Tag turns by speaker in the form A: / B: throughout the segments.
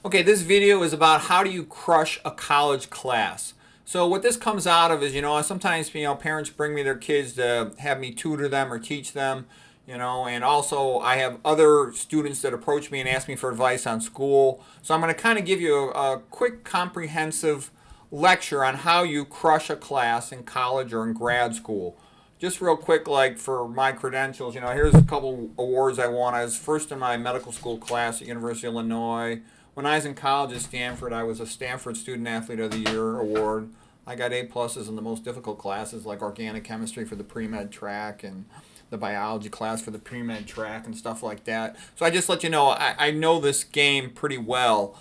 A: Okay, this video is about how do you crush a college class. So what this comes out of is, sometimes, parents bring me their kids to have me tutor them or teach them, and also I have other students that approach me and ask me for advice on school. So I'm going to kind of give you a quick comprehensive lecture on how you crush a class in college or in grad school. Just real quick, like for my credentials, here's a couple awards I won. I was first in my medical school class at University of Illinois. When I was in college at Stanford, I was a Stanford Student Athlete of the Year award. I got A pluses in the most difficult classes like organic chemistry for the pre-med track and the biology class for the pre-med track and stuff like that. So I just let you know I know this game pretty well.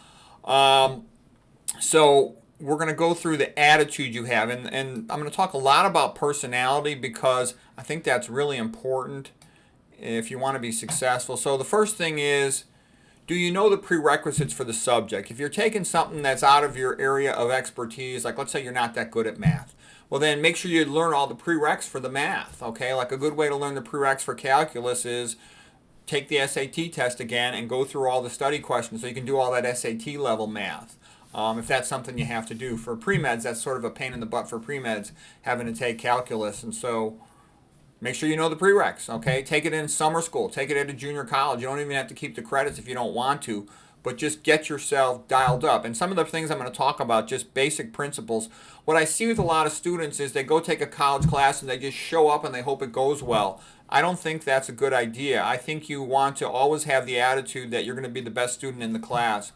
A: So we're going to go through the attitude you have, and I'm going to talk a lot about personality because I think that's really important if you want to be successful. So the first thing is, do you know the prerequisites for the subject? If you're taking something that's out of your area of expertise, like let's say you're not that good at math, well then make sure you learn all the prereqs for the math, okay? Like a good way to learn the prereqs for calculus is take the SAT test again and go through all the study questions so you can do all that SAT level math. If that's something you have to do. For pre-meds, that's sort of a pain in the butt for pre-meds, having to take calculus. And so make sure you know the prereqs, okay? Take it in summer school. Take it at a junior college. You don't even have to keep the credits if you don't want to, but just get yourself dialed up. And some of the things I'm going to talk about, just basic principles. What I see with a lot of students is they go take a college class and they just show up and they hope it goes well. I don't think that's a good idea. I think you want to always have the attitude that you're going to be the best student in the class.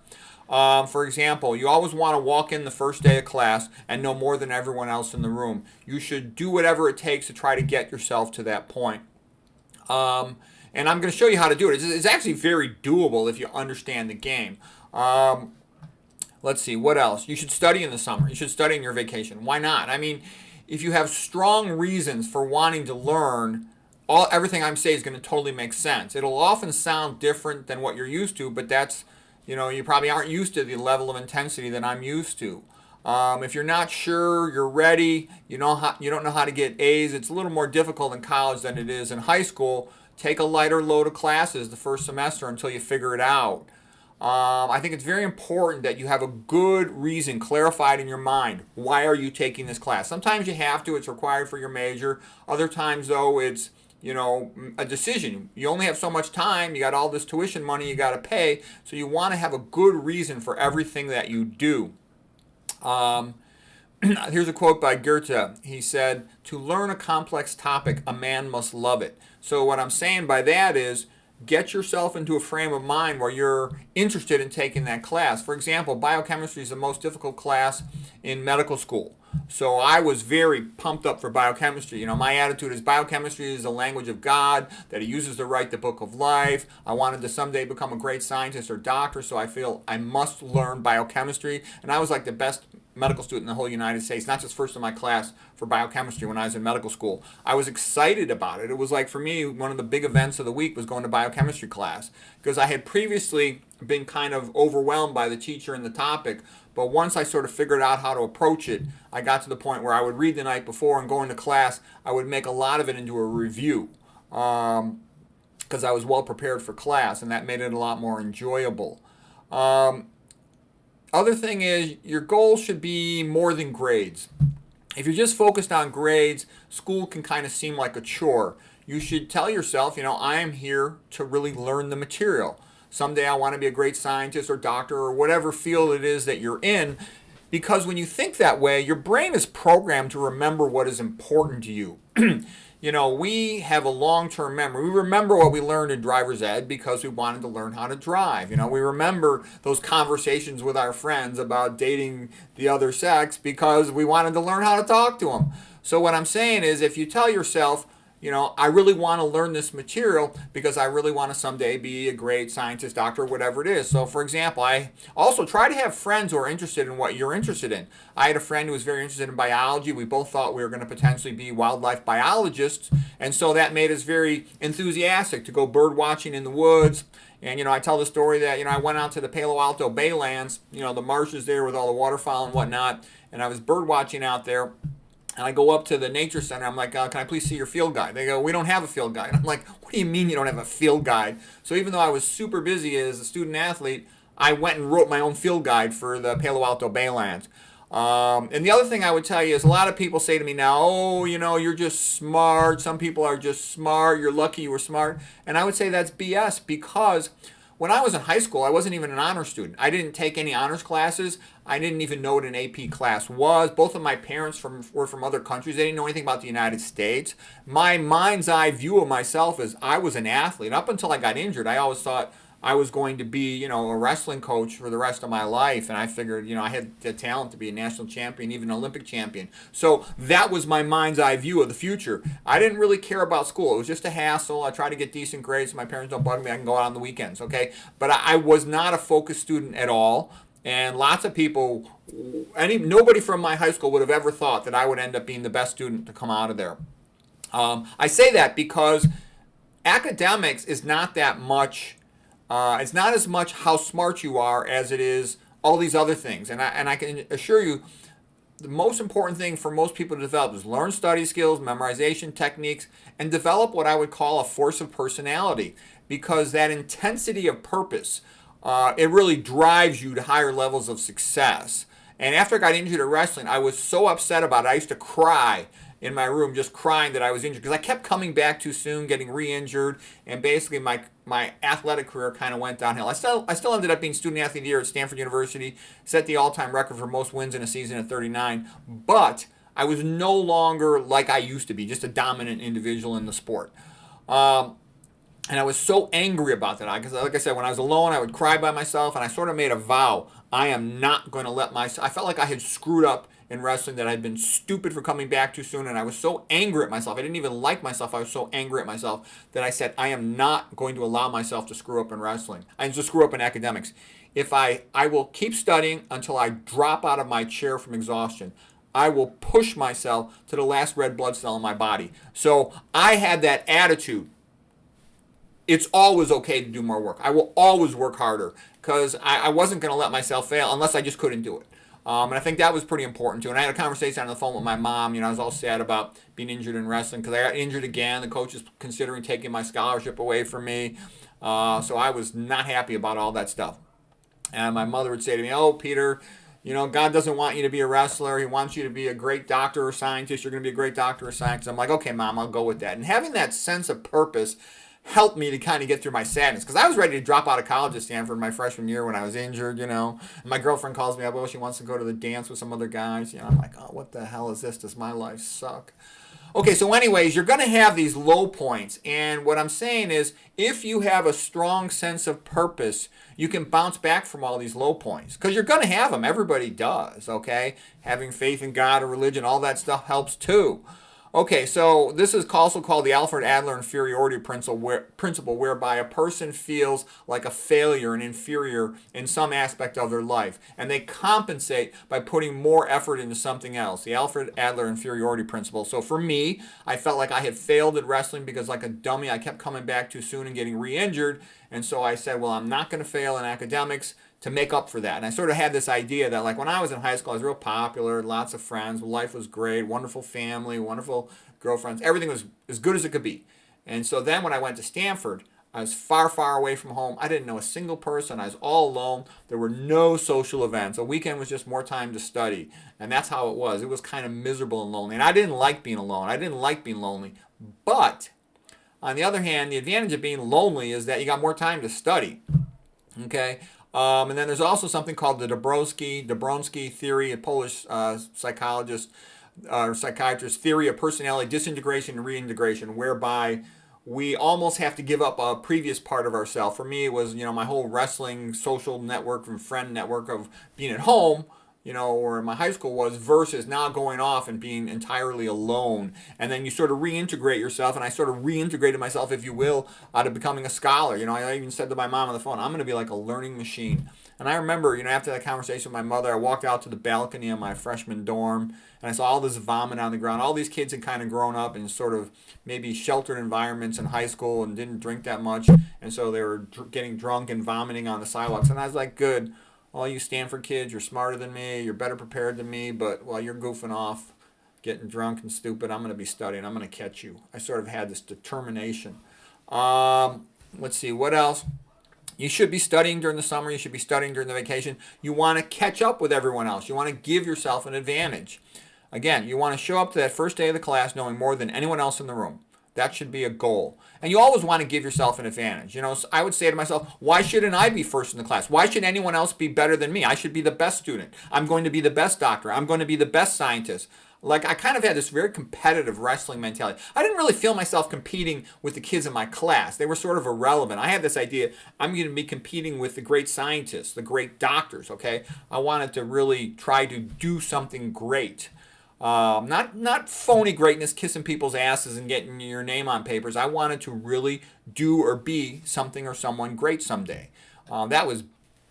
A: For example, you always want to walk in the first day of class and know more than everyone else in the room. You should do whatever it takes to try to get yourself to that point. And I'm going to show you how to do it. It's actually very doable if you understand the game. Let's see, what else? You should study in the summer. You should study in your vacation. Why not? I mean, if you have strong reasons for wanting to learn, everything I'm saying is going to totally make sense. It'll often sound different than what you're used to, but that's you probably aren't used to the level of intensity that I'm used to. If you're not sure, you're ready, you don't know how to get A's, it's a little more difficult in college than it is in high school. Take a lighter load of classes the first semester until you figure it out. I think it's very important that you have a good reason clarified in your mind. Why are you taking this class? Sometimes you have to, it's required for your major. Other times, though, it's a decision. You only have so much time. You got all this tuition money you got to pay. So you want to have a good reason for everything that you do. Here's a quote by Goethe. He said, "To learn a complex topic, a man must love it." So what I'm saying by that is, get yourself into a frame of mind where you're interested in taking that class. For example, biochemistry is the most difficult class in medical school. So I was very pumped up for biochemistry. My attitude is biochemistry is the language of God, that he uses to write the book of life. I wanted to someday become a great scientist or doctor, so I feel I must learn biochemistry. And I was like the best medical student in the whole United States, not just first in my class for biochemistry when I was in medical school. I was excited about it. It was like, for me, one of the big events of the week was going to biochemistry class, because I had previously been kind of overwhelmed by the teacher and the topic, but once I sort of figured out how to approach it, I got to the point where I would read the night before and go into class, I would make a lot of it into a review, because I was well prepared for class, and that made it a lot more enjoyable. Other thing is, your goal should be more than grades. If you're just focused on grades, school can kind of seem like a chore. You should tell yourself, I am here to really learn the material. Someday I want to be a great scientist or doctor or whatever field it is that you're in, because when you think that way, your brain is programmed to remember what is important to you. We have a long-term memory. We remember what we learned in driver's ed because we wanted to learn how to drive. We remember those conversations with our friends about dating the other sex because we wanted to learn how to talk to them. So what I'm saying is, if you tell yourself, I really want to learn this material because I really want to someday be a great scientist, doctor, whatever it is. So, for example, I also try to have friends who are interested in what you're interested in. I had a friend who was very interested in biology. We both thought we were going to potentially be wildlife biologists, and so that made us very enthusiastic to go bird watching in the woods. And, I tell the story that, I went out to the Palo Alto Baylands, the marshes there with all the waterfowl and whatnot, and I was bird watching out there. And I go up to the nature center. I'm like, can I please see your field guide? They go, we don't have a field guide. I'm like, what do you mean you don't have a field guide? So even though I was super busy as a student athlete, I went and wrote my own field guide for the Palo Alto Baylands. And the other thing I would tell you is a lot of people say to me now, oh, you're just smart. Some people are just smart. You're lucky you were smart. And I would say that's BS, because when I was in high school, I wasn't even an honor student. I didn't take any honors classes. I didn't even know what an AP class was. Both of my parents were from other countries. They didn't know anything about the United States. My mind's eye view of myself is I was an athlete. Up until I got injured, I always thought I was going to be, a wrestling coach for the rest of my life. And I figured, I had the talent to be a national champion, even an Olympic champion. So that was my mind's eye view of the future. I didn't really care about school. It was just a hassle. I tried to get decent grades so my parents don't bug me. I can go out on the weekends, okay? But I was not a focused student at all. And lots of people, nobody from my high school would have ever thought that I would end up being the best student to come out of there. I say that because academics is not that much. It's not as much how smart you are as it is all these other things. And I can assure you, the most important thing for most people to develop is learn study skills, memorization techniques, and develop what I would call a force of personality. Because that intensity of purpose, it really drives you to higher levels of success. And after I got injured at wrestling, I was so upset about it. I used to cry in my room, just crying that I was injured, because I kept coming back too soon, getting re-injured, and basically my athletic career kind of went downhill. I still ended up being student athlete of the year at Stanford University, set the all-time record for most wins in a season at 39, but I was no longer like I used to be, just a dominant individual in the sport. And I was so angry about that, because like I said, when I was alone, I would cry by myself, and I sort of made a vow, I am not going to let myself, I felt like I had screwed up in wrestling, that I'd been stupid for coming back too soon, and I was so angry at myself. I didn't even like myself. I was so angry at myself that I said, I am not going to allow myself to screw up in wrestling. I just screw up in academics. If I will keep studying until I drop out of my chair from exhaustion. I will push myself to the last red blood cell in my body. So I had that attitude. It's always okay to do more work. I will always work harder, because I wasn't going to let myself fail unless I just couldn't do it. And I think that was pretty important too. And I had a conversation on the phone with my mom. I was all sad about being injured in wrestling, because I got injured again. The coach is considering taking my scholarship away from me. So I was not happy about all that stuff. And my mother would say to me, oh, Peter, God doesn't want you to be a wrestler. He wants you to be a great doctor or scientist. You're going to be a great doctor or scientist. I'm like, okay, Mom, I'll go with that. And having that sense of purpose helped me to kind of get through my sadness, because I was ready to drop out of college at Stanford my freshman year when I was injured, And my girlfriend calls me up, well, she wants to go to the dance with some other guys. I'm like, oh, what the hell is this? Does my life suck? Okay, so anyways, you're going to have these low points. And what I'm saying is, if you have a strong sense of purpose, you can bounce back from all these low points, because you're going to have them. Everybody does, okay? Having faith in God or religion, all that stuff helps too. Okay, so this is also called the Alfred Adler inferiority principle, whereby a person feels like a failure and inferior in some aspect of their life, and they compensate by putting more effort into something else. The Alfred Adler inferiority principle. So for me, I felt like I had failed at wrestling because, like a dummy, I kept coming back too soon and getting re-injured, and so I said, well, I'm not going to fail in academics to make up for that. And I sort of had this idea that, like, when I was in high school, I was real popular, lots of friends, life was great, wonderful family, wonderful girlfriends, everything was as good as it could be. And so then when I went to Stanford, I was far, far away from home. I didn't know a single person. I was all alone. There were no social events. A weekend was just more time to study. And that's how it was. It was kind of miserable and lonely. And I didn't like being alone. I didn't like being lonely. But on the other hand, the advantage of being lonely is that you got more time to study. Okay? And then there's also something called the Dabrowski theory, a Polish psychiatrist theory of personality disintegration and reintegration, whereby we almost have to give up a previous part of ourselves. For me, it was, my whole wrestling social network and friend network of being at home, or my high school was, versus now going off and being entirely alone. And then you sort of reintegrate yourself, and I sort of reintegrated myself, if you will, out of becoming a scholar. I even said to my mom on the phone, I'm going to be like a learning machine. And I remember, after that conversation with my mother, I walked out to the balcony of my freshman dorm, and I saw all this vomit on the ground. All these kids had kind of grown up in sort of maybe sheltered environments in high school and didn't drink that much, and so they were getting drunk and vomiting on the sidewalks. And I was like, good. All you Stanford kids, you're smarter than me, you're better prepared than me, but while you're goofing off, getting drunk and stupid, I'm going to be studying. I'm going to catch you. I sort of had this determination. Let's see, what else? You should be studying during the summer. You should be studying during the vacation. You want to catch up with everyone else. You want to give yourself an advantage. Again, you want to show up to that first day of the class knowing more than anyone else in the room. That should be a goal. And you always want to give yourself an advantage. You know, so I would say to myself, why shouldn't I be first in the class? Why should anyone else be better than me? I should be the best student. I'm going to be the best doctor. I'm going to be the best scientist. Like, I kind of had this very competitive wrestling mentality. I didn't really feel myself competing with the kids in my class. They were sort of irrelevant. I had this idea, I'm going to be competing with the great scientists, the great doctors, okay? I wanted to really try to do something great. Not phony greatness, kissing people's asses and getting your name on papers. I wanted to really do or be something or someone great someday. That was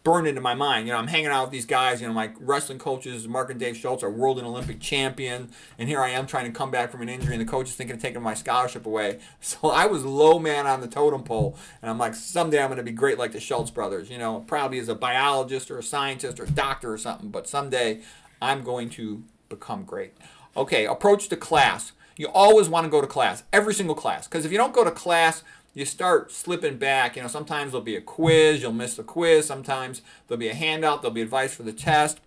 A: burned into my mind. You know, I'm hanging out with these guys. You know, my wrestling coaches, Mark and Dave Schultz, are world and Olympic champion, and here I am trying to come back from an injury, and the coach is thinking of taking my scholarship away. So I was low man on the totem pole, and I'm like, someday I'm going to be great like the Schultz brothers. You know, probably as a biologist or a scientist or a doctor or something, but someday I'm going to become great. Okay, approach to class. You always want to go to class, every single class, because if you don't go to class, you start slipping back. You know, sometimes there'll be a quiz, you'll miss the quiz. Sometimes there'll be a handout, there'll be advice for the test.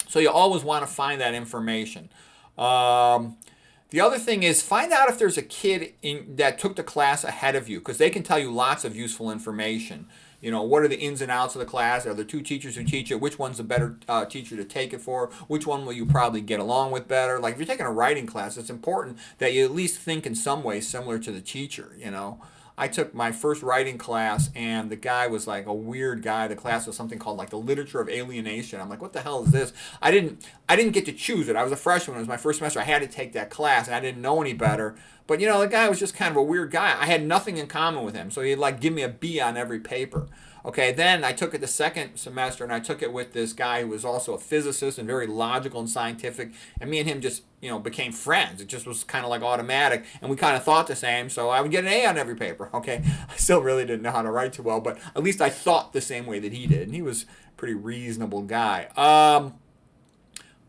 A: So you always want to find that information. The other thing is find out if there's a kid that took the class ahead of you, because they can tell you lots of useful information. You know, what are the ins and outs of the class? Are there two teachers who teach it? Which one's the better teacher to take it for? Which one will you probably get along with better? Like if you're taking a writing class, it's important that you at least think in some way similar to the teacher, you know. I took my first writing class, and the guy was like a weird guy. The class was something called like the literature of alienation. I'm like, what the hell is this? I didn't get to choose it. I was a freshman. It was my first semester. I had to take that class, and I didn't know any better. But you know, the guy was just kind of a weird guy. I had nothing in common with him, so he'd like give me a B on every paper. Okay, then I took it the second semester, and I took it with this guy who was also a physicist and very logical and scientific. And me and him just, you know, became friends. It just was kind of like automatic, and we kind of thought the same. So I would get an A on every paper. Okay, I still really didn't know how to write too well, but at least I thought the same way that he did, and he was a pretty reasonable guy.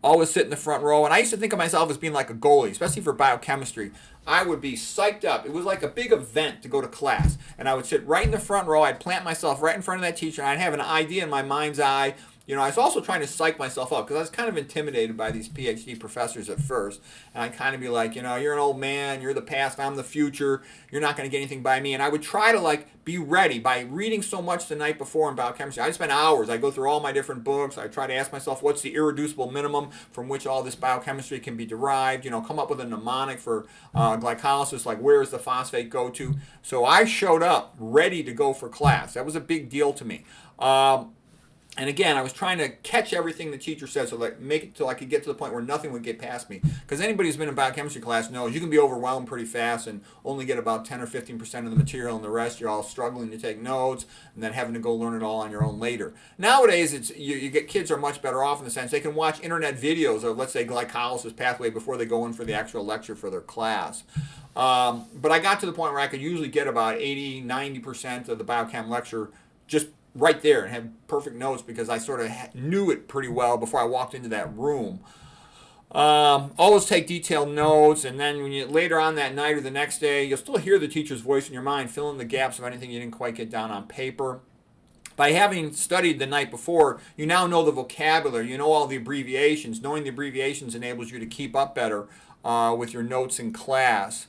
A: Always sit in the front row, and I used to think of myself as being like a goalie, especially for biochemistry. I would be psyched up. It was like a big event to go to class, and I would sit right in the front row. I'd plant myself right in front of that teacher, and I'd have an idea in my mind's eye. You know, I was also trying to psych myself up because I was kind of intimidated by these PhD professors at first. And I'd kind of be like, you know, you're an old man, you're the past, I'm the future, you're not going to get anything by me. And I would try to like be ready by reading so much the night before in biochemistry. I'd spend hours, I'd go through all my different books, I'd try to ask myself what's the irreducible minimum from which all this biochemistry can be derived, you know, come up with a mnemonic for glycolysis, like where does the phosphate go to. So I showed up ready to go for class. That was a big deal to me. And again, I was trying to catch everything the teacher said, so like make it till I could get to the point where nothing would get past me. Because anybody who's been in biochemistry class knows you can be overwhelmed pretty fast and only get about 10 or 15% of the material, and the rest you're all struggling to take notes and then having to go learn it all on your own later. Nowadays, it's you get kids are much better off in the sense they can watch internet videos of, let's say, glycolysis pathway before they go in for the actual lecture for their class. But I got to the point where I could usually get about 80-90% of the biochem lecture just right there and had perfect notes because I sort of knew it pretty well before I walked into that room. Always take detailed notes, and then when you later on that night or the next day, you'll still hear the teacher's voice in your mind, fill in the gaps of anything you didn't quite get down on paper. By having studied the night before, you now know the vocabulary, you know all the abbreviations. Knowing the abbreviations enables you to keep up better with your notes in class.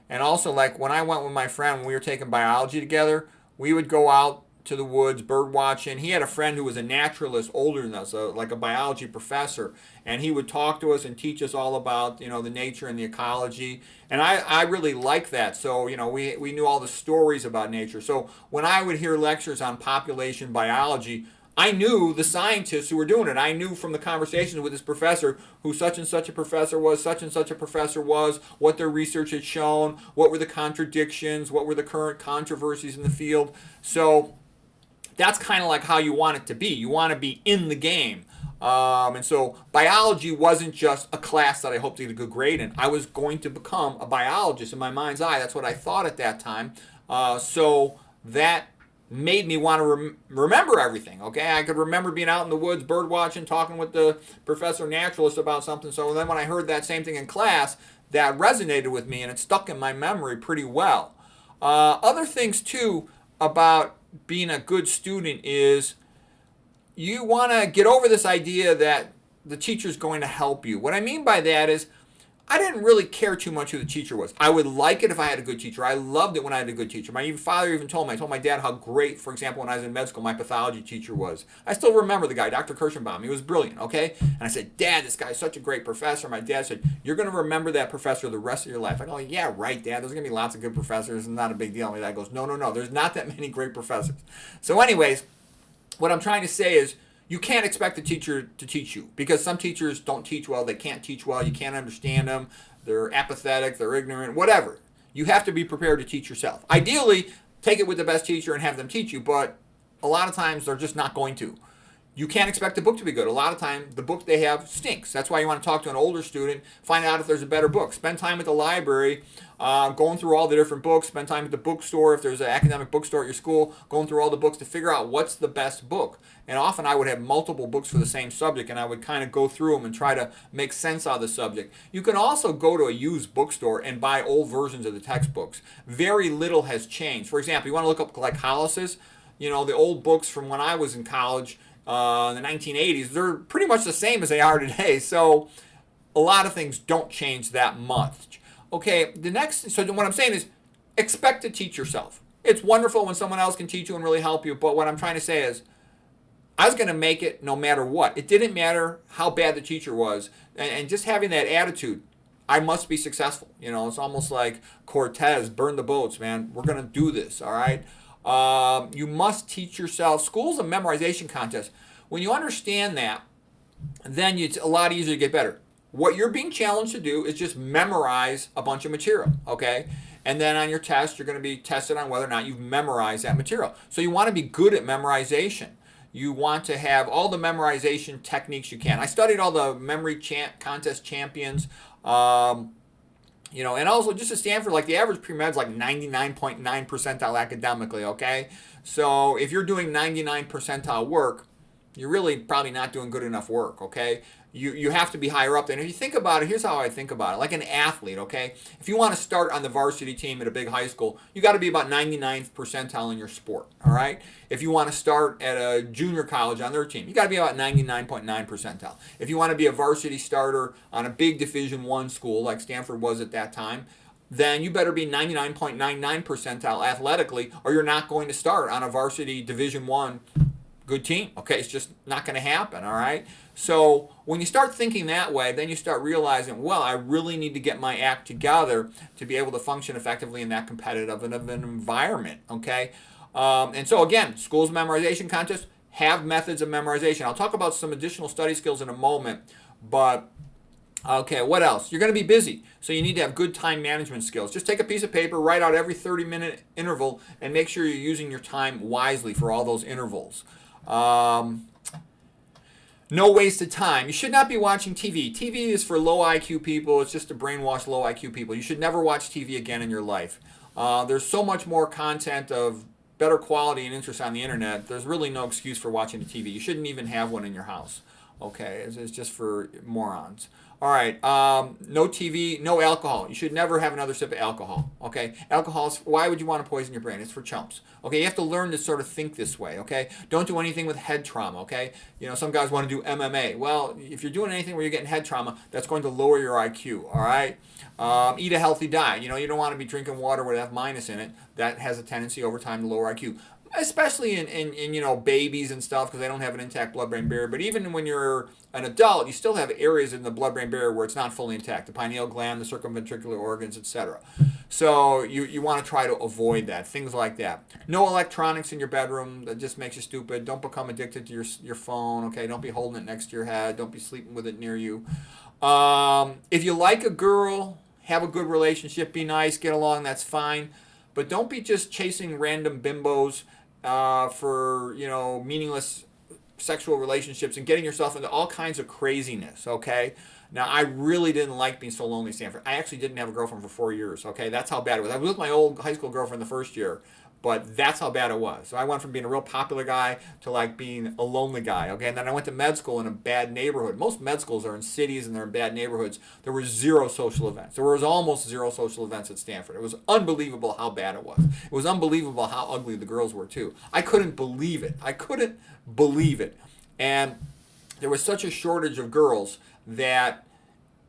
A: And also, like when I went with my friend, when we were taking biology together, we would go out to the woods bird watching. He had a friend who was a naturalist older than us, like a biology professor, and he would talk to us and teach us all about, you know, the nature and the ecology. And I really liked that. So, you know, we knew all the stories about nature. So when I would hear lectures on population biology, I knew the scientists who were doing it. I knew from the conversations with this professor who such and such a professor was, such and such a professor was, what their research had shown, what were the contradictions, what were the current controversies in the field. So that's kind of like how you want it to be. You want to be in the game. And so biology wasn't just a class that I hoped to get a good grade in. I was going to become a biologist in my mind's eye. That's what I thought at that time. So that made me want to remember everything. Okay, I could remember being out in the woods bird watching, talking with the professor naturalist about something. So then when I heard that same thing in class, that resonated with me and it stuck in my memory pretty well. Other things too about being a good student is you want to get over this idea that the teacher's going to help you. What I mean by that is I didn't really care too much who the teacher was. I would like it if I had a good teacher. I loved it when I had a good teacher. My father even told me, I told my dad how great, for example, when I was in med school, my pathology teacher was. I still remember the guy, Dr. Kirschenbaum. He was brilliant, okay? And I said, Dad, this guy's such a great professor. My dad said, you're going to remember that professor the rest of your life. I go, yeah, right, Dad. There's going to be lots of good professors. It's not a big deal. My dad goes, no. There's not that many great professors. So anyways, what I'm trying to say is, you can't expect the teacher to teach you because some teachers don't teach well. They can't teach well. You can't understand them. They're apathetic. They're ignorant. Whatever. You have to be prepared to teach yourself. Ideally, take it with the best teacher and have them teach you, but a lot of times they're just not going to. You can't expect the book to be good. A lot of time, the book they have stinks. That's why you want to talk to an older student, find out if there's a better book. Spend time at the library, going through all the different books. Spend time at the bookstore. If there's an academic bookstore at your school, going through all the books to figure out what's the best book. And often I would have multiple books for the same subject, and I would kind of go through them and try to make sense out of the subject. You can also go to a used bookstore and buy old versions of the textbooks. Very little has changed. For example, you want to look up glycolysis, the old books from when I was in college, in the 1980s, they're pretty much the same as they are today. So a lot of things don't change that much. Okay, so what I'm saying is expect to teach yourself. It's wonderful when someone else can teach you and really help you, but what I'm trying to say is I was going to make it no matter what. It didn't matter how bad the teacher was, and just having that attitude, I must be successful. It's almost like Cortez, burn the boats, man. We're going to do this, all right? You must teach yourself. School's a memorization contest. When you understand that, then it's a lot easier to get better. What you're being challenged to do is just memorize a bunch of material, okay? And then on your test, you're going to be tested on whether or not you've memorized that material. So you want to be good at memorization. You want to have all the memorization techniques you can. I studied all the memory contest champions. And also just at Stanford, like the average pre-med's like 99.9 percentile academically, okay? So if you're doing 99 percentile work, you're really probably not doing good enough work, okay? You have to be higher up there. And if you think about it, here's how I think about it. Like an athlete, okay? If you want to start on the varsity team at a big high school, you got to be about 99th percentile in your sport, all right? If you want to start at a junior college on their team, you got to be about 99.9 percentile. If you want to be a varsity starter on a big Division I school like Stanford was at that time, then you better be 99.99 percentile athletically, or you're not going to start on a varsity Division I good team. Okay, it's just not going to happen, all right? So when you start thinking that way, then you start realizing, well, I really need to get my act together to be able to function effectively in that competitive of an environment, okay? And so again, school's memorization contest, have methods of memorization. I'll talk about some additional study skills in a moment, but okay, what else? You're going to be busy, so you need to have good time management skills. Just take a piece of paper, write out every 30-minute interval, and make sure you're using your time wisely for all those intervals. No wasted time. You should not be watching TV. TV is for low IQ people. It's just to brainwash low IQ people. You should never watch TV again in your life. There's so much more content of better quality and interest on the internet. There's really no excuse for watching a TV. You shouldn't even have one in your house. Okay, it's just for morons. All right, no TV, no alcohol. You should never have another sip of alcohol, okay? Why would you want to poison your brain? It's for chumps, okay? You have to learn to sort of think this way, okay? Don't do anything with head trauma, okay? Some guys want to do MMA. Well, if you're doing anything where you're getting head trauma, that's going to lower your IQ, all right? Eat a healthy diet. You don't want to be drinking water with F- in it. That has a tendency over time to lower IQ. Especially in babies and stuff, because they don't have an intact blood-brain barrier. But even when you're an adult, you still have areas in the blood-brain barrier where it's not fully intact. The pineal gland, the circumventricular organs, etc. So you want to try to avoid that. Things like that. No electronics in your bedroom. That just makes you stupid. Don't become addicted to your phone. Okay. Don't be holding it next to your head. Don't be sleeping with it near you. If you like a girl, have a good relationship. Be nice. Get along. That's fine. But don't be just chasing random bimbos for meaningless sexual relationships and getting yourself into all kinds of craziness, okay? Now, I really didn't like being so lonely at Stanford. I actually didn't have a girlfriend for 4 years, okay? That's how bad it was. I was with my old high school girlfriend the first year, But that's how bad it was. So I went from being a real popular guy to like being a lonely guy. Okay, and then I went to med school in a bad neighborhood. Most med schools are in cities and they're in bad neighborhoods. There were zero social events. There was almost zero social events at Stanford. It was unbelievable how bad it was. It was unbelievable how ugly the girls were too. I couldn't believe it. I couldn't believe it. And there was such a shortage of girls that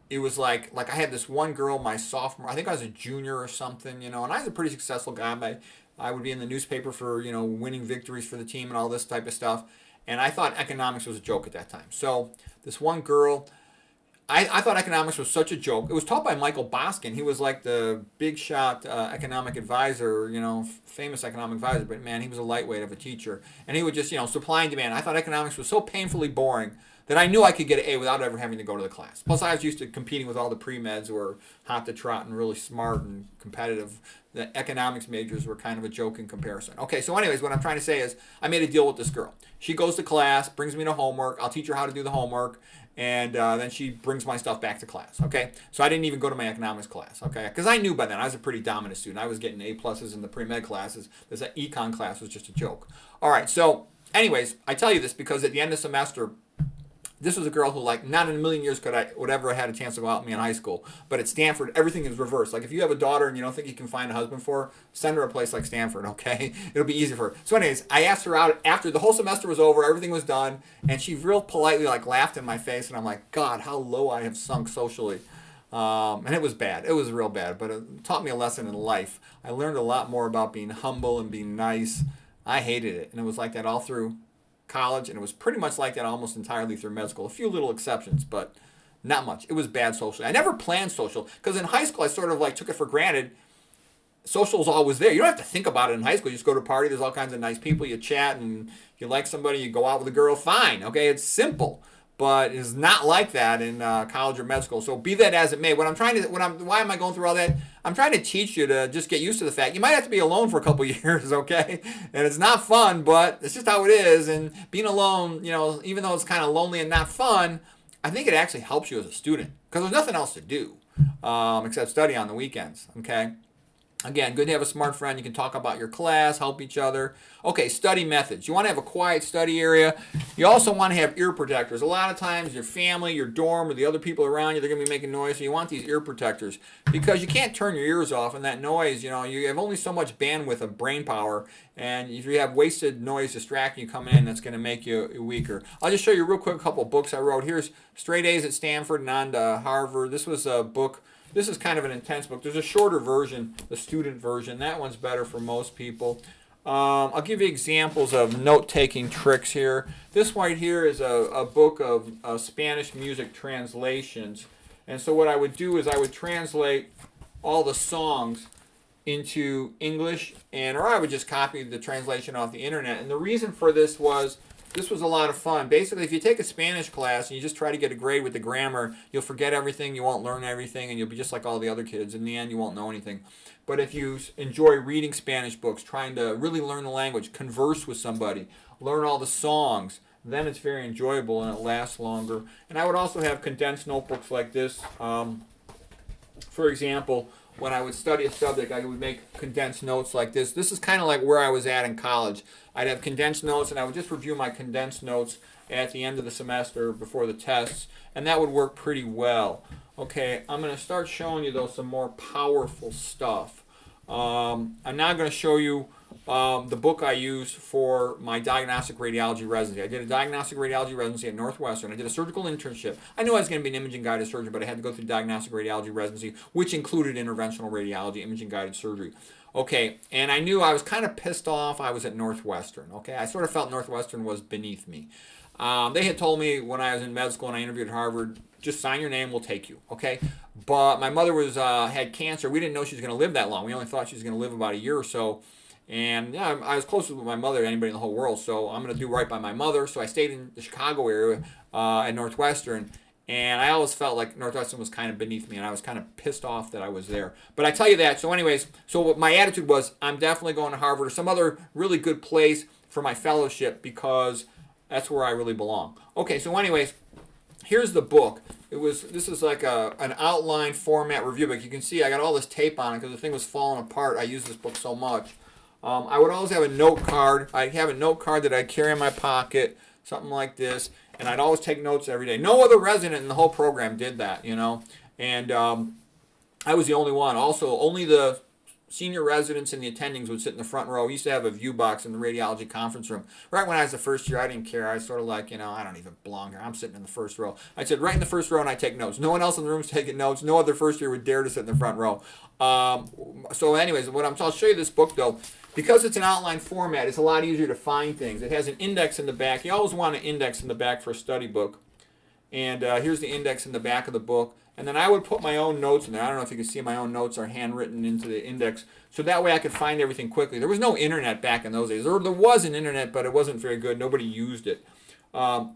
A: it was like I had this one girl my sophomore, I think I was a junior or something, and I was a pretty successful guy. I would be in the newspaper for, winning victories for the team and all this type of stuff. And I thought economics was a joke at that time. So this one girl, I thought economics was such a joke. It was taught by Michael Boskin. He was like the big shot economic advisor, famous economic advisor. But man, he was a lightweight of a teacher. And he would just, supply and demand. I thought economics was so painfully boring that I knew I could get an A without ever having to go to the class. Plus, I was used to competing with all the pre-meds who were hot to trot and really smart and competitive. The economics majors were kind of a joke in comparison. Okay, so anyways, what I'm trying to say is I made a deal with this girl. She goes to class, brings me to homework. I'll teach her how to do the homework, and then she brings my stuff back to class, okay? So I didn't even go to my economics class, okay? Because I knew by then I was a pretty dominant student. I was getting A+s in the pre-med classes. This econ class was just a joke. All right, so anyways, I tell you this because at the end of the semester, this was a girl who, like, not in a million years would ever have had a chance to go out with me in high school. But at Stanford, everything is reversed. Like, if you have a daughter and you don't think you can find a husband for her, send her a place like Stanford, okay? It'll be easy for her. So anyways, I asked her out after the whole semester was over, everything was done, and she real politely, like, laughed in my face, and I'm like, God, how low I have sunk socially. And it was bad. It was real bad, but it taught me a lesson in life. I learned a lot more about being humble and being nice. I hated it, and it was like that all through college, and it was pretty much like that almost entirely through med school. A few little exceptions, but not much. It was bad socially. I never planned social because in high school I sort of like took it for granted. Social's always there. You don't have to think about it in high school. You just go to a party. There's all kinds of nice people. You chat, and if you like somebody, you go out with a girl. Fine, okay, it's simple. But it's not like that in college or med school. So be that as it may, why am I going through all that? I'm trying to teach you to just get used to the fact you might have to be alone for a couple years, okay? And it's not fun, but it's just how it is. And being alone, even though it's kind of lonely and not fun, I think it actually helps you as a student because there's nothing else to do except study on the weekends, okay? Again, good to have a smart friend. You can talk about your class, help each other. Okay, study methods. You want to have a quiet study area. You also want to have ear protectors. A lot of times your family, your dorm, or the other people around you, they're going to be making noise. So you want these ear protectors because you can't turn your ears off. And that noise, you have only so much bandwidth of brain power. And if you have wasted noise distracting you coming in, that's going to make you weaker. I'll just show you real quick a couple of books I wrote. Here's Straight A's at Stanford and on to Harvard. This was a book. This is kind of an intense book. There's a shorter version, the student version. That one's better for most people. I'll give you examples of note-taking tricks here. This right here is a book of Spanish music translations. And so what I would do is I would translate all the songs into English, or I would just copy the translation off the internet. And the reason for this was a lot of fun. Basically, if you take a Spanish class and you just try to get a grade with the grammar, you'll forget everything, you won't learn everything, and you'll be just like all the other kids. In the end, you won't know anything. But if you enjoy reading Spanish books, trying to really learn the language, converse with somebody, learn all the songs, then it's very enjoyable and it lasts longer. And I would also have condensed notebooks like this. For example, when I would study a subject, I would make condensed notes like this. This is kind of like where I was at in college. I'd have condensed notes, and I would just review my condensed notes at the end of the semester before the tests, and that would work pretty well. Okay, I'm going to start showing you, though, some more powerful stuff. I'm now going to show you the book I used for my diagnostic radiology residency. I did a diagnostic radiology residency at Northwestern. I did a surgical internship. I knew I was going to be an imaging-guided surgeon, but I had to go through diagnostic radiology residency, which included interventional radiology, imaging-guided surgery. Okay, and I knew I was kind of pissed off I was at Northwestern. Okay, I sort of felt Northwestern was beneath me. They had told me when I was in med school and I interviewed at Harvard, just sign your name, we'll take you, okay? But my mother had cancer. We didn't know she was going to live that long. We only thought she was going to live about a year or so. And yeah, I was closer with my mother than anybody in the whole world, so I'm going to do right by my mother. So I stayed in the Chicago area at Northwestern, and I always felt like Northwestern was kind of beneath me, and I was kind of pissed off that I was there. But I tell you that, so anyways, so my attitude was I'm definitely going to Harvard or some other really good place for my fellowship because that's where I really belong. Okay, so anyways, here's the book. This is like an outline format review book. You can see I got all this tape on it because the thing was falling apart. I used this book so much. I would always have a note card. I'd have a note card that I'd carry in my pocket, something like this, and I'd always take notes every day. No other resident in the whole program did that, you know, and I was the only one. Also, only the senior residents and the attendings would sit in the front row. We used to have a view box in the radiology conference room. Right when I was the first year, I didn't care. I was sort of like, you know, I don't even belong here. I'm sitting in the first row. I said right in the first row, and I take notes. No one else in the room is taking notes. No other first year would dare to sit in the front row. So anyways, I'll show you this book, though. Because it's an outline format, it's a lot easier to find things. It has an index in the back. You always want an index in the back for a study book. And here's the index in the back of the book. And then I would put my own notes in there. I don't know if you can see my own notes are handwritten into the index. So that way I could find everything quickly. There was no internet back in those days. There was an internet, but it wasn't very good. Nobody used it. And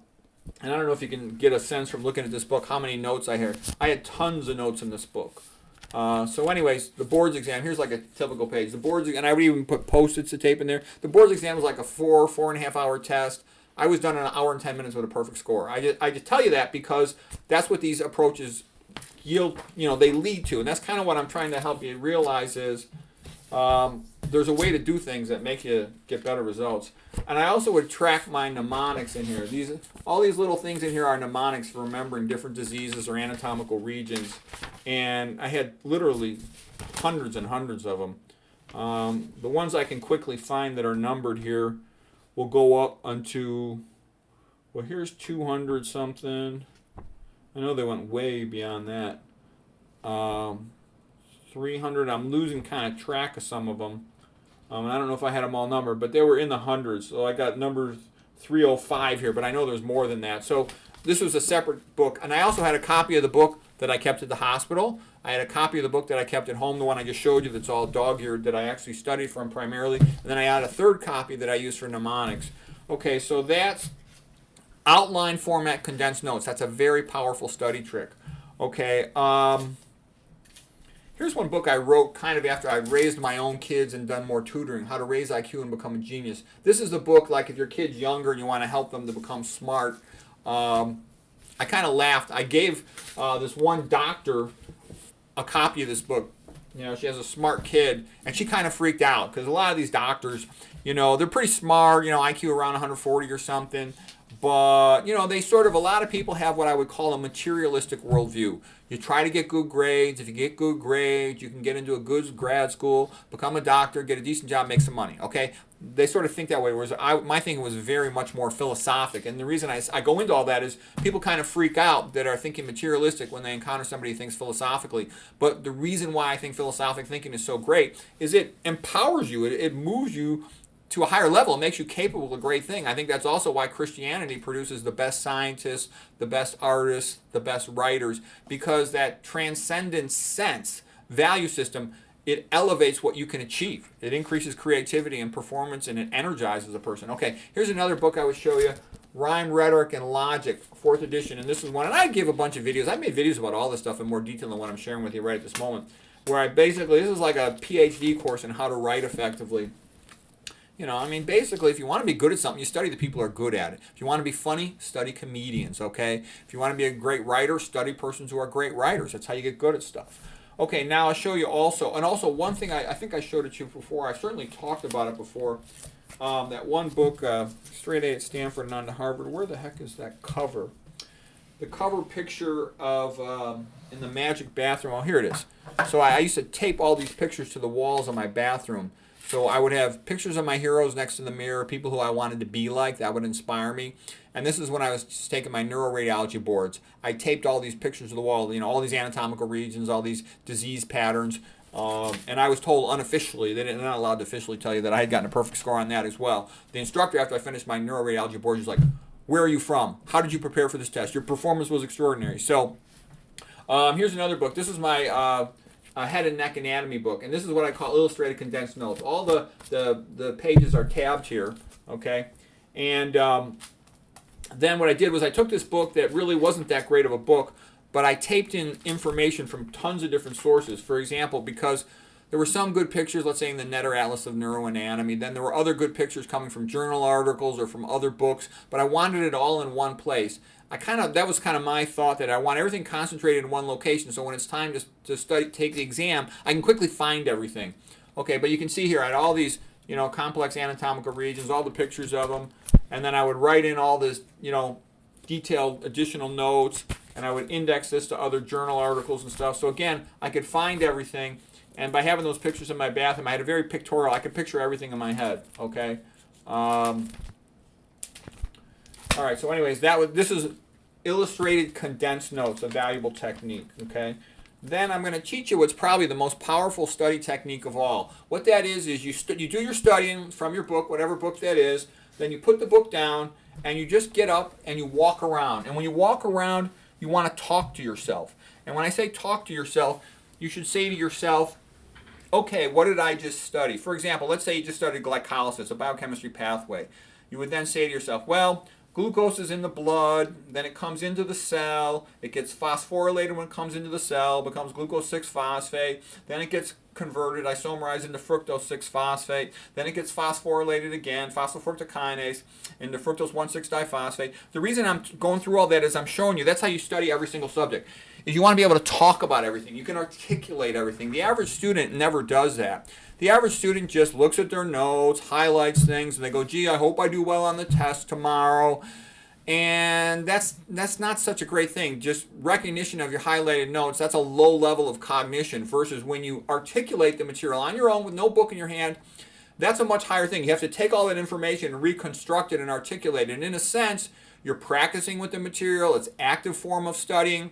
A: I don't know if you can get a sense from looking at this book how many notes I had. I had tons of notes in this book. So anyways, the board's exam, here's like a typical page. The board's, and I would even put Post-its to tape in there. The board's exam was like a 4.5 hour test. I was done in an hour and 10 minutes with a perfect score. I just tell you that because that's what these approaches yield, you know, they lead to. And that's kind of what I'm trying to help you realize is there's a way to do things that make you get better results. And I also would track my mnemonics in here. All these little things in here are mnemonics for remembering different diseases or anatomical regions. And I had literally hundreds and hundreds of them. The ones I can quickly find that are numbered here will go up unto, well, here's 200 something. I know they went way beyond that. 300. I'm losing kind of track of some of them. And I don't know if I had them all numbered, but they were in the hundreds. So I got number 305 here, but I know there's more than that. So this was a separate book. And I also had a copy of the book that I kept at the hospital. I had a copy of the book that I kept at home, the one I just showed you that's all dog-eared that I actually studied from primarily. And then I had a third copy that I used for mnemonics. Okay, so that's outline format condensed notes. That's a very powerful study trick. Okay, here's one book I wrote kind of after I'd raised my own kids and done more tutoring, How to Raise IQ and Become a Genius. This is the book, like if your kid's younger and you want to help them to become smart. I kind of laughed. I gave this one doctor a copy of this book. You know, she has a smart kid, and she kind of freaked out because a lot of these doctors, you know, they're pretty smart, you know, IQ around 140 or something. But, you know, a lot of people have what I would call a materialistic worldview. You try to get good grades. If you get good grades, you can get into a good grad school, become a doctor, get a decent job, make some money, okay? They sort of think that way, whereas my thinking was very much more philosophic. And the reason I go into all that is people kind of freak out that are thinking materialistic when they encounter somebody who thinks philosophically. But the reason why I think philosophic thinking is so great is it empowers you. It moves you to a higher level. It makes you capable of a great thing. I think that's also why Christianity produces the best scientists, the best artists, the best writers, because that transcendent sense, value system, it elevates what you can achieve. It increases creativity and performance, and it energizes a person. Okay, here's another book I would show you, Rhyme, Rhetoric, and Logic, 4th edition, and this is one, and I give a bunch of videos. I made videos about all this stuff in more detail than what I'm sharing with you right at this moment, where I basically, this is like a PhD course in how to write effectively. You know, I mean, basically, if you want to be good at something, you study the people who are good at it. If you want to be funny, study comedians, okay? If you want to be a great writer, study persons who are great writers. That's how you get good at stuff. Okay, now I'll show you also, and also one thing I think I showed it to you before. I certainly talked about it before. That one book, Straight A at Stanford and on to Harvard. Where the heck is that cover? The cover picture of in the magic bathroom. Oh, here it is. So I used to tape all these pictures to the walls of my bathroom. So I would have pictures of my heroes next to the mirror, people who I wanted to be like, that would inspire me. And this is when I was just taking my neuroradiology boards. I taped all these pictures to the wall, you know, all these anatomical regions, all these disease patterns. And I was told unofficially, they're not allowed to officially tell you that I had gotten a perfect score on that as well. The instructor, after I finished my neuroradiology boards, was like, where are you from? How did you prepare for this test? Your performance was extraordinary. So here's another book. This is my head and neck anatomy book, and this is what I call illustrated condensed notes. All the pages are tabbed here, okay? And then what I did was I took this book that really wasn't that great of a book, but I taped in information from tons of different sources. For example, because there were some good pictures, let's say in the Netter Atlas of Neuroanatomy, then there were other good pictures coming from journal articles or from other books, but I wanted it all in one place. That was kind of my thought, that I want everything concentrated in one location, so when it's time to study, take the exam, I can quickly find everything. Okay, but you can see here I had all these complex anatomical regions, all the pictures of them, and then I would write in all this, detailed additional notes, and I would index this to other journal articles and stuff. So again, I could find everything, and by having those pictures in my bathroom, I had a very pictorial. I could picture everything in my head. Okay. All right. So, anyways, this is illustrated condensed notes, a valuable technique. Okay. Then I'm going to teach you what's probably the most powerful study technique of all. What that is you do your studying from your book, whatever book that is. Then you put the book down, and you just get up and you walk around. And when you walk around, you want to talk to yourself. And when I say talk to yourself, you should say to yourself, okay, what did I just study? For example, let's say you just studied glycolysis, a biochemistry pathway. You would then say to yourself, well, glucose is in the blood, then it comes into the cell, it gets phosphorylated when it comes into the cell, becomes glucose 6-phosphate, then it gets converted, isomerized into fructose 6-phosphate, then it gets phosphorylated again, phosphofructokinase, into fructose 1,6-diphosphate. The reason I'm going through all that is I'm showing you that's how you study every single subject, is you want to be able to talk about everything. You can articulate everything. The average student never does that. The average student just looks at their notes, highlights things, and they go, gee, I hope I do well on the test tomorrow. And that's not such a great thing. Just recognition of your highlighted notes, that's a low level of cognition versus when you articulate the material on your own with no book in your hand, that's a much higher thing. You have to take all that information and reconstruct it and articulate it. And in a sense, you're practicing with the material. It's an active form of studying.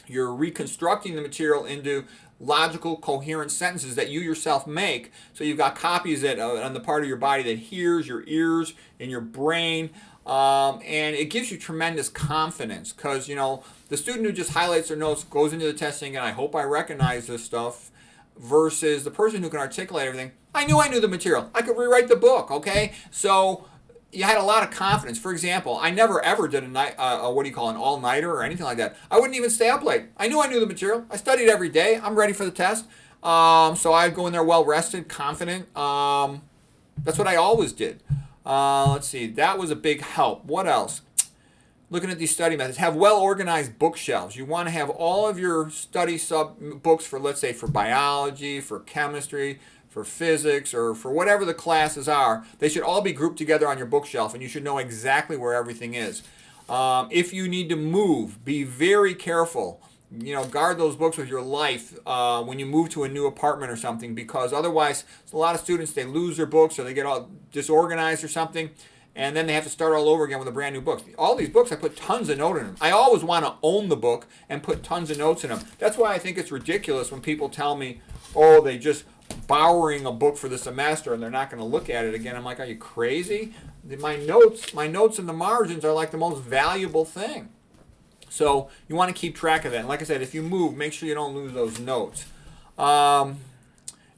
A: You're reconstructing the material into logical, coherent sentences that you yourself make. So you've got copies that on the part of your body that hears, your ears, and your brain. And it gives you tremendous confidence because, the student who just highlights their notes goes into the test thinking, I hope I recognize this stuff, versus the person who can articulate everything. I knew the material. I could rewrite the book, okay? So you had a lot of confidence. For example, I never ever did an all-nighter or anything like that. I wouldn't even stay up late. I knew the material. I studied every day. I'm ready for the test. So I'd go in there well-rested, confident. That's what I always did. Let's see. That was a big help. What else? Looking at these study methods. Have well-organized bookshelves. You want to have all of your study books for, let's say, for biology, for chemistry, for physics, or for whatever the classes are. They should all be grouped together on your bookshelf, and you should know exactly where everything is. If you need to move, be very careful. Guard those books with your life when you move to a new apartment or something, because otherwise, a lot of students, they lose their books or they get all disorganized or something, and then they have to start all over again with a brand new book. All these books, I put tons of notes in them. I always want to own the book and put tons of notes in them. That's why I think it's ridiculous when people tell me, oh, they just borrowing a book for the semester and they're not going to look at it again. I'm like, are you crazy? My notes in the margins are like the most valuable thing. So you want to keep track of that. And like I said, if you move, make sure you don't lose those notes. So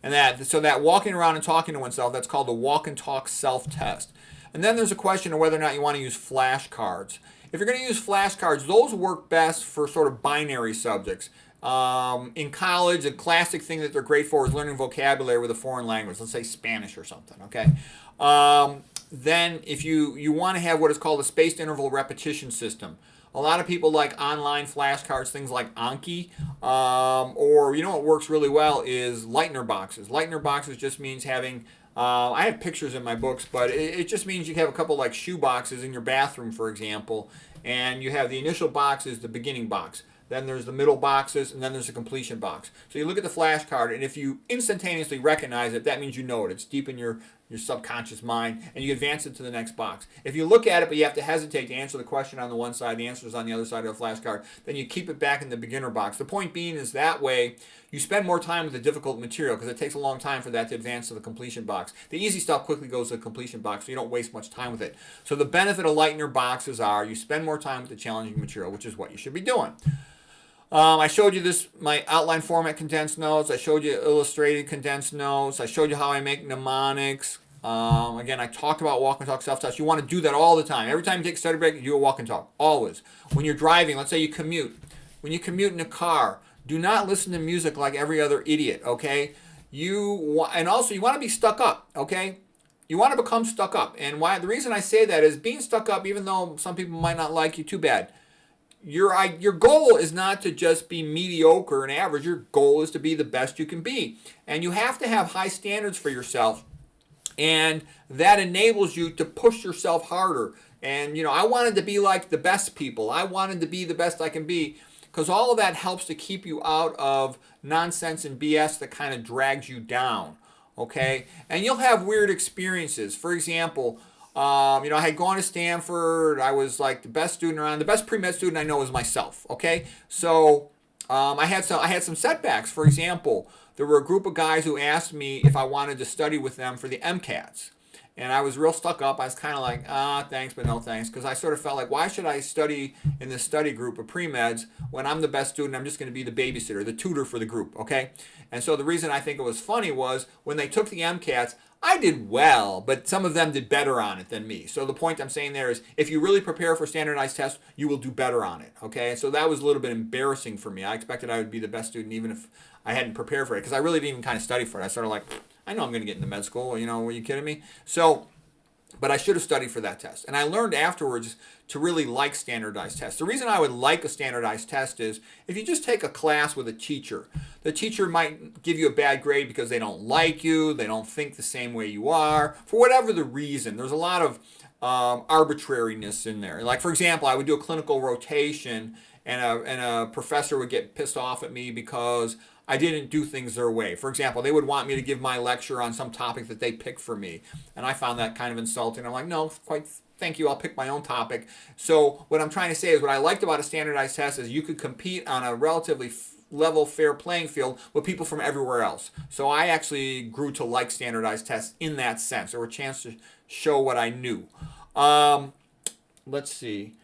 A: that walking around and talking to oneself, that's called the walk and talk self-test. And then there's a question of whether or not you want to use flashcards. If you're going to use flashcards, those work best for sort of binary subjects. In college, a classic thing that they're great for is learning vocabulary with a foreign language, let's say Spanish or something, okay? Then if you want to have what is called a spaced interval repetition system. A lot of people like online flashcards, things like Anki, or what works really well is Lightner boxes. Lightner boxes just means having, I have pictures in my books, but it just means you have a couple like shoe boxes in your bathroom, for example, and you have the initial box is the beginning box. Then there's the middle boxes, and then there's the completion box. So you look at the flashcard, and if you instantaneously recognize it, that means you know it. It's deep in your subconscious mind, and you advance it to the next box. If you look at it, but you have to hesitate to answer the question on the one side, the answer is on the other side of the flashcard, then you keep it back in the beginner box. The point being is that way you spend more time with the difficult material because it takes a long time for that to advance to the completion box. The easy stuff quickly goes to the completion box, so you don't waste much time with it. So the benefit of Lightner boxes are you spend more time with the challenging material, which is what you should be doing. I showed you my outline format condensed notes. I showed you illustrated condensed notes. I showed you how I make mnemonics. Again, I talked about walk and talk self-test. You want to do that all the time. Every time you take a study break, you do a walk and talk. Always. When you're driving, let's say you commute. When you commute in a car, do not listen to music like every other idiot, okay? And also, you want to be stuck up, okay? You want to become stuck up. And the reason I say that is being stuck up, even though some people might not like you, too bad. Your goal is not to just be mediocre and average. Your goal is to be the best you can be. And you have to have high standards for yourself And that enables you to push yourself harder. And, I wanted to be like the best people. I wanted to be the best I can be, because all of that helps to keep you out of nonsense and BS that kind of drags you down. Okay? And you'll have weird experiences. For example, I had gone to Stanford. I was like the best student around. The best pre-med student I know is myself. Okay? So I had some setbacks. For example, there were a group of guys who asked me if I wanted to study with them for the MCATs. And I was real stuck up. I was kind of like, thanks, but no thanks. Because I sort of felt like, why should I study in this study group of pre-meds when I'm the best student? I'm just going to be the babysitter, the tutor for the group, okay? And so the reason I think it was funny was when they took the MCATs, I did well, but some of them did better on it than me. So the point I'm saying there is, if you really prepare for standardized tests, you will do better on it, okay? So that was a little bit embarrassing for me. I expected I would be the best student even if I hadn't prepared for it, because I really didn't even kind of study for it. I sort of like, I know I'm going to get into med school, were you kidding me? So, but I should have studied for that test. And I learned afterwards to really like standardized tests. The reason I would like a standardized test is if you just take a class with a teacher, the teacher might give you a bad grade because they don't like you, they don't think the same way you are, for whatever the reason. There's a lot of arbitrariness in there. Like, for example, I would do a clinical rotation and a professor would get pissed off at me because I didn't do things their way. For example, they would want me to give my lecture on some topic that they picked for me. And I found that kind of insulting. I'm like, no, quite thank you, I'll pick my own topic. So what I'm trying to say is what I liked about a standardized test is you could compete on a relatively level, fair playing field with people from everywhere else. So I actually grew to like standardized tests in that sense, or a chance to show what I knew. Let's see.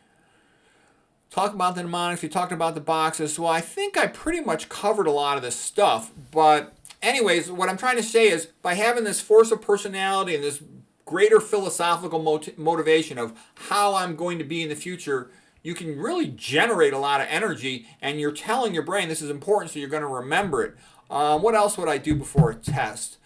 A: Talk about the mnemonics. We talked about the boxes. Well, I think I pretty much covered a lot of this stuff. But anyways, what I'm trying to say is by having this force of personality and this greater philosophical motivation of how I'm going to be in the future, you can really generate a lot of energy, and you're telling your brain this is important, so you're going to remember it. What else would I do before a test?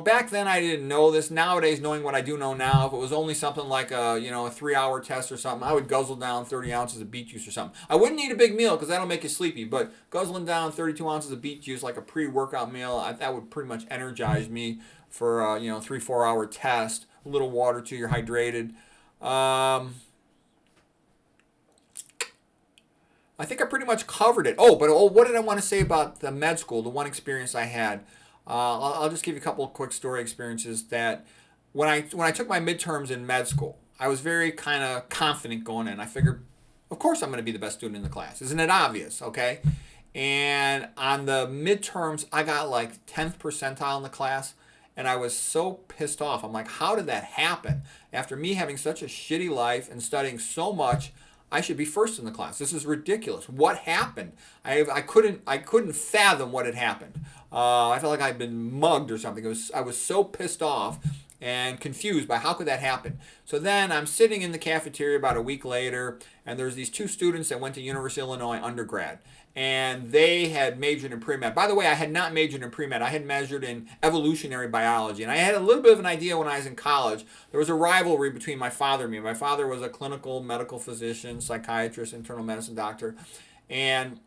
A: Back then I didn't know this. Nowadays, knowing what I do know now, if it was only something like a 3-hour test or something, I would guzzle down 30 ounces of beet juice or something. I wouldn't eat a big meal because that'll make you sleepy, but guzzling down 32 ounces of beet juice like a pre-workout meal, that would pretty much energize me for a 3-4 hour test. A little water too, you're hydrated. I think I pretty much covered it. But what did I want to say about the med school, the one experience I had? I'll just give you a couple of quick story experiences that when I took my midterms in med school, I was very kind of confident going in. I figured, of course I'm going to be the best student in the class. Isn't it obvious? Okay. And on the midterms, I got like 10th percentile in the class. And I was so pissed off. I'm like, how did that happen? After me having such a shitty life and studying so much, I should be first in the class. This is ridiculous. What happened? I couldn't fathom what had happened. I felt like I'd been mugged or something. I was so pissed off and confused by how could that happen. So then I'm sitting in the cafeteria about a week later, and there's these two students that went to University of Illinois undergrad, and they had majored in pre-med. By the way, I had not majored in pre-med. I had majored in evolutionary biology, and I had a little bit of an idea when I was in college. There was a rivalry between my father and me. My father was a clinical medical physician, psychiatrist, internal medicine doctor, and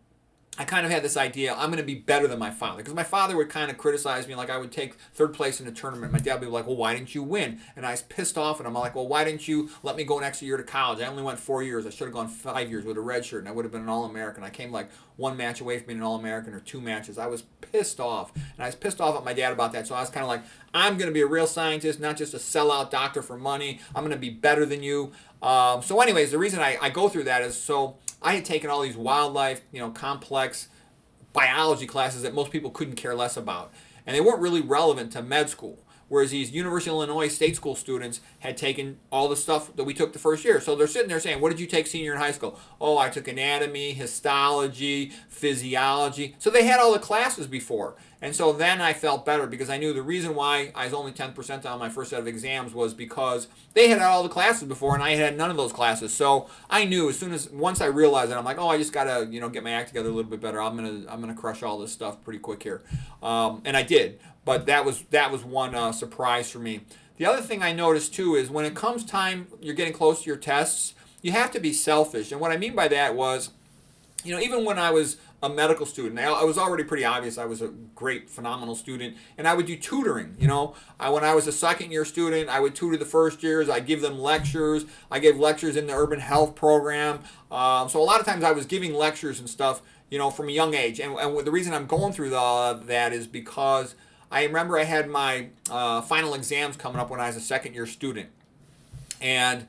A: I kind of had this idea, I'm going to be better than my father. Because my father would kind of criticize me, like I would take third place in a tournament. My dad would be like, well, why didn't you win? And I was pissed off, and I'm like, well, why didn't you let me go an extra year to college? I only went 4 years. I should have gone 5 years with a red shirt, and I would have been an All-American. I came like one match away from being an All-American, or 2 matches. I was pissed off. And I was pissed off at my dad about that. So I was kind of like, I'm going to be a real scientist, not just a sellout doctor for money. I'm going to be better than you. So anyways, the reason I go through that is so I had taken all these wildlife, complex biology classes that most people couldn't care less about. And they weren't really relevant to med school. Whereas these University of Illinois state school students had taken all the stuff that we took the first year. So they're sitting there saying, what did you take senior in high school? Oh, I took anatomy, histology, physiology. So they had all the classes before. And so then I felt better because I knew the reason why I was only 10th percentile on my first set of exams was because they had all the classes before and I had none of those classes. So I knew once I realized it, I'm like, oh, I just gotta get my act together a little bit better. I'm gonna crush all this stuff pretty quick here, and I did. But that was one surprise for me. The other thing I noticed too is when it comes time you're getting close to your tests, you have to be selfish. And what I mean by that was, even when I was a medical student. I was already pretty obvious I was a great, phenomenal student, and I would do tutoring. You know, when I was a second year student, I would tutor the first years. I give them lectures. I gave lectures in the urban health program. So a lot of times I was giving lectures and stuff, you know, from a young age. And the reason I'm going through that is because I remember I had my final exams coming up when I was a second year student. And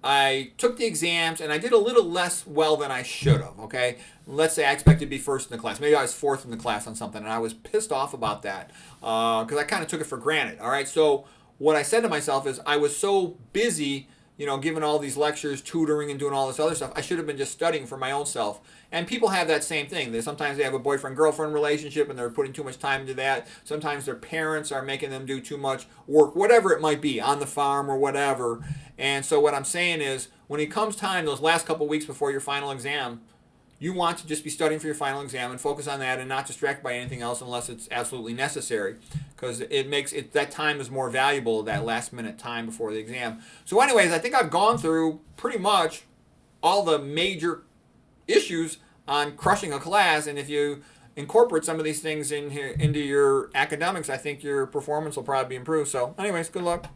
A: I took the exams and I did a little less well than I should have, okay? Let's say I expected to be first in the class. Maybe I was fourth in the class on something, and I was pissed off about that because I kind of took it for granted, all right? So what I said to myself is I was so busy, you know, giving all these lectures, tutoring, and doing all this other stuff. I should have been just studying for my own self. And people have that same thing. Sometimes they have a boyfriend-girlfriend relationship and they're putting too much time into that. Sometimes their parents are making them do too much work, whatever it might be, on the farm or whatever. And so what I'm saying is, when it comes time, those last couple weeks before your final exam, you want to just be studying for your final exam and focus on that and not distracted by anything else unless it's absolutely necessary, because it makes it, that time is more valuable, that last minute time before the exam. So anyways, I think I've gone through pretty much all the major issues on crushing a class, and if you incorporate some of these things in here into your academics, I think your performance will probably be improved. So anyways, good luck.